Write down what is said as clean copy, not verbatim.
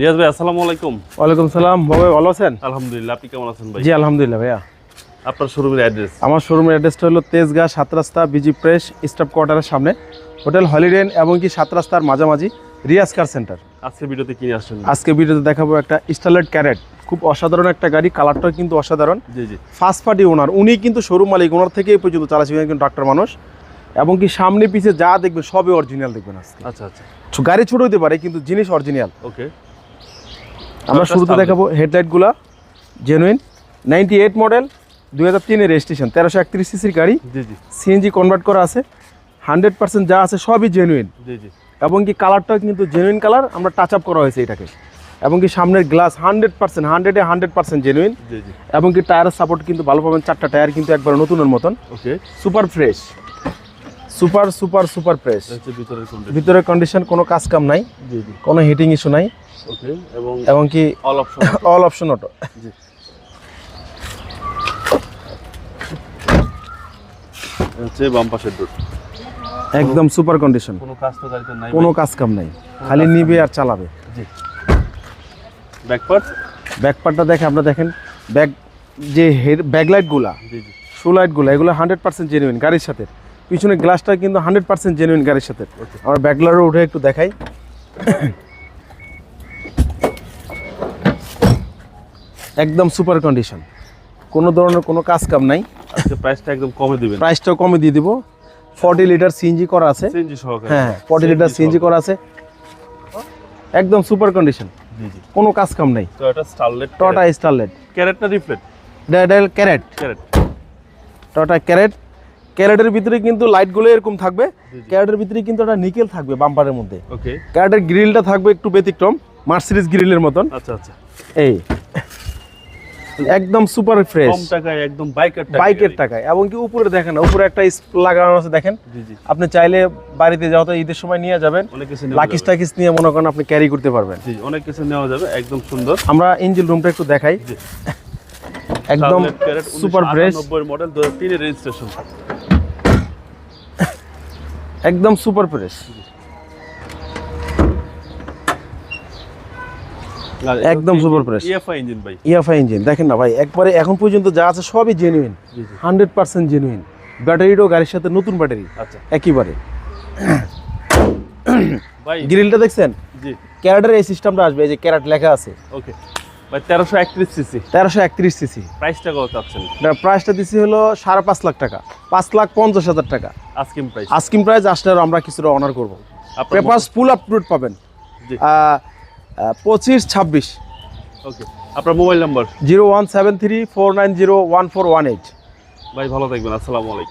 রিয়াজ ভাই আসসালামু আলাইকুম। ওয়ালাইকুম সালাম। ভাই ভালো আছেন? আলহামদুলিল্লাহ, আপনি কেমন আছেন ভাই? জি আলহামদুলিল্লাহ ভাইয়া। আপনার শোরুমের অ্যাড্রেস? আমার শোরুমের অ্যাড্রেসটা হলো তেজগাঁ 7 রাস্তা বিজি প্রেস স্টাফ কোয়ার্টারের সামনে, হোটেল হলিডে ইন এবং কি 7 রাস্তার মাঝামাঝি রিয়াজ কার সেন্টার। আজকে ভিডিওতে কি নিয়ে আসছেন? আজকে ভিডিওতে দেখাবো একটা স্টারলাইট ক্যারেট, খুব অসাধারণ একটা গাড়ি, কালারটাও কিন্তু অসাধারণ। জি জি। ফার্স্ট পার্টি ওনার, উনি কিন্তু শোরুম মালিক, ওনার থেকে এই পর্যন্ত চালাচ্ছি একজন ডাক্তার মানুষ, এবং কি সামনে পিছে যা দেখবেন সবই অরিজিনাল দেখবেন আজকে। আচ্ছা আচ্ছা, গাড়ি ছোট হতে পারে কিন্তু জিনিস অরিজিনাল। ওকে, আমরা শুরুতে দেখাবো হেডলাইটগুলা জেনুইন 98 মডেল 2003 রেজিস্ট্রেশন, 1331 সিসির গাড়ি। জি জি। সিএনজি কনভার্ট করা আছে, 100% যা আছে সবই জেনুইন। জি জি। এবং কি কালারটাও কিন্তু জেনুইন কালার, আমরা টাচ আপ করা হয়েছে এটাকে। এবং কি সামনের গ্লাস 100%, 100% জেনুইন। জি জি। এবং কি টায়ারের সাপোর্ট কিন্তু ভালো পাবেন, 4টা টায়ার কিন্তু একবার নতুনের মতন। ওকে, সুপার ফ্রেশ, সুপার ফ্রেশ। ভিতরের কন্ডিশন, ভিতরের কন্ডিশন কোনো কাজ কাম নাই। জি জি। কোনো হিটিং ইস্যু নাই। ওকে, এবং কি অল অপশন অটো। জি। হচ্ছে বাম পাশের ডোর, একদম সুপার কন্ডিশন, কোনো কাজ তো গাড়িতে নাই, কোনো কাজ কাম নাই, খালি নিবে আর চালাবে। জি। ব্যাকপার্ট, ব্যাকপার্টটা দেখে আপনারা দেখেন, ব্যাক যে ব্যাকলাইটগুলা, জি জি, শু লাইটগুলো, এগুলো 100% জেনুইন গাড়ির সাথে। পিছনে গ্লাসটা কিন্তু 100% জেনুইন গাড়ির সাথে। আমরা ব্যাকলাইটে উঠে একটু দেখাই। একদম সুপার কন্ডিশন, কোনো ধরনের কোনো কাজ কাম নাই। আজকে প্রাইসটা একদম কমে দিবেন? প্রাইসটাও কমে দিয়ে দিব। 40 লিটার সিএনজি করা আছে। সিএনজি সহকারে? হ্যাঁ, 40 লিটার সিএনজি করা আছে, একদম সুপার কন্ডিশন, জি জি। কোনো কাজ কাম নাই। Toyota Starlet, Toyota Starlet carat না reflect? Carat, carat, Toyota carat. ক্যারেটের ভিতরে কিন্তু লাইটগুলো এরকম থাকবে, ক্যারেটের ভিতরে কিন্তু একটা নিকেল থাকবে বাম্পারের মধ্যে। ওকে। ক্যারেটের গ্রিলটা থাকবে একটু ব্যতিক্রম, মার্সিডিজ গ্রিলের মতন। আচ্ছা আচ্ছা। এই একদম সুপার ফ্রেশ, কম টাকায় একদম বাইকের টাকায়। এবং কি উপরে দেখেন, উপরে একটা লাগানো আছে দেখেন। জি জি। আপনি চাইলে বাড়িতে যাও তো ঈদের সময় নিয়ে যাবেন, অনেক কিছু লাকিস টাকিস নিয়ে মনে করেন আপনি ক্যারি করতে পারবেন। জি, অনেক কিছু নেওয়া যাবে, একদম সুন্দর। আমরা ইঞ্জিন রুমটা একটু দেখাই। জি। একদম সুপার ফ্রেশ, 90 মডেল, 2003 এর রেজিস্ট্রেশন, একদম সুপার ফ্রেশ, একদম সুপার ফ্রেশ। ইএফআই ইঞ্জিন ভাই, ইএফআই ইঞ্জিন দেখেন না ভাই, একবারে এখন পর্যন্ত যা আছে সবই জেনুইন, 100% জেনুইন। ব্যাটারিটাও গাড়ির সাথে নতুন ব্যাটারি। আচ্ছা একেবারে। ভাই গ্রিলটা দেখছেন? জি। ক্যারেটের এই সিস্টেমটা আসবে, এই যে ক্যারেট লেখা আছে। ওকে ভাই, 1331 সিসি, 1331 সিসি। প্রাইসটা কত চাচ্ছেন? প্রাইসটা দিছি হলো 5.5 লাখ টাকা, 5,50,000 টাকা আস্কিং প্রাইস। Asking price. আসলে আমরা কিছুটা অনার করবো। Papers full up to date পাবেন। জি। 2526। ওকে, আপনার মোবাইল নাম্বার? 017349014118। ভাই ভালো থাকবেন, আসসালামু আলাইকুম।